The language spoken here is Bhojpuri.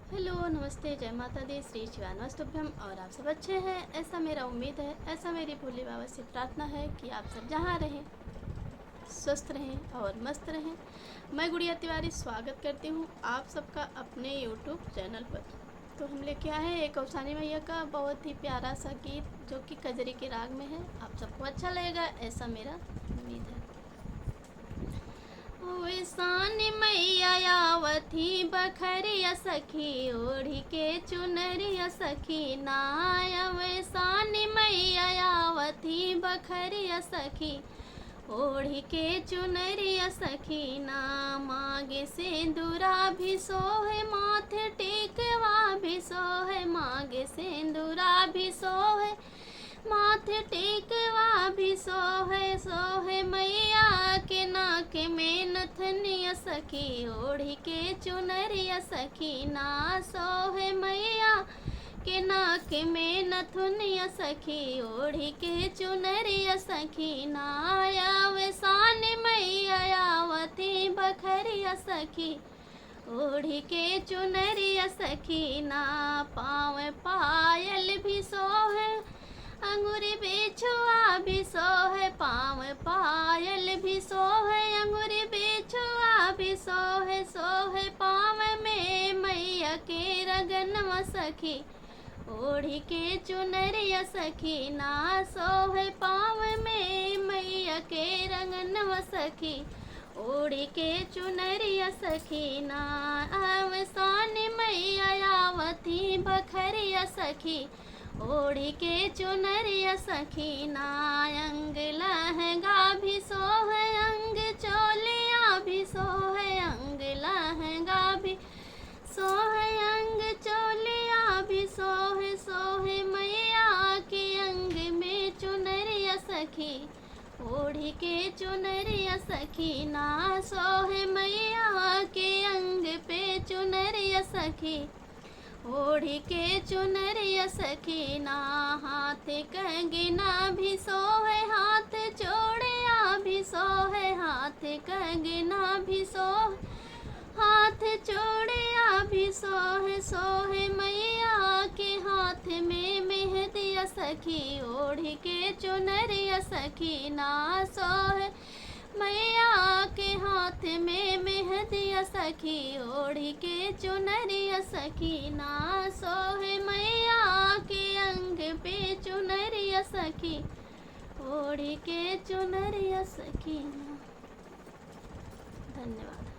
हेलो, नमस्ते, जय माता दी, श्री शिवानस्तुभ्यम। और आप सब अच्छे हैं, ऐसा मेरा उम्मीद है, ऐसा मेरी भोले बाबा से प्रार्थना है कि आप सब जहाँ रहें स्वस्थ रहें और मस्त रहें। मैं गुड़िया तिवारी स्वागत करती हूँ आप सबका अपने यूट्यूब चैनल पर। तो हम लेके आए हैं एक कौसानी मैया का बहुत ही प्यारा सा गीत जो कि कजरी के राग में है। आप सबको अच्छा लगेगा, ऐसा मेरा उम्मीद है। वैसानी मैया आवथी बखरिया सखी ओढ़ी के चुनरिया सखी नाया। वैसानी मैया आवथी बखरिया सखी ओढ़ी के चुनरिया सखी ना। मांगे सिंदूरा भी सोहे माथे टेकवा भी सोहे। मांगे सिंदूरा भी सोहे माथे टेकवा भी सोहे। सोहे मैया के नाक में नथनिया सखी ओढ़ी के चुनरिया सखी ना। सोहे मैया के नाक में नथुनिया सखी ओढ़ी के चुनरिया सखी नाया। वैसानी मैया आवथी बखरिया सखी ओढ़ी के चुनरिया सखी ना। पाँव पायल भी सोहे अंगूरी बिछुआ भी सोहे। पाँव पायल भी सोहे अंगूरी बिछुआ भी सोहे। सोहे पाँव में मैया के रगनवा सखी ओढ़ी के चुनरिया सखी ना। सोहे पाँव में मैया के रंगनवा सखी ओढ़ी के चुनरिया सखी ना। वैसानी मैया आवथी बखरिया सखी ओढ़ी के चुनरिया सखी ना। अंग लहंगा भी सोहे अंग चोलिया भी सोहे। अंग लहंगा भी सोहे अंग चोलिया भी सोहे। सोहे मैया के अंग में चुनरिया सखी ओढ़ी के चुनरिया सखी ना। सोहे मैया के अंग पे चुनरिया सखी ओढ़ी के चुनरिया सखी ना। हाथ कंगना भी सोहे हाथ चूड़िया भी सोहे। हाथ कंगना भी सोहे हाथ चूड़िया भी सोहे। सोहे मैया के हाथ में मेहंदिया सखी ओढ़ी के चुनरिया सखी ना। सोहे मैया के हाथ में मेहंदिया सखी ओढ़ी के चुनरिया सखी ना। सोहे मैया के अंग पे चुनरिया सखी ओढ़ी के चुनरिया सखी ना। धन्यवाद।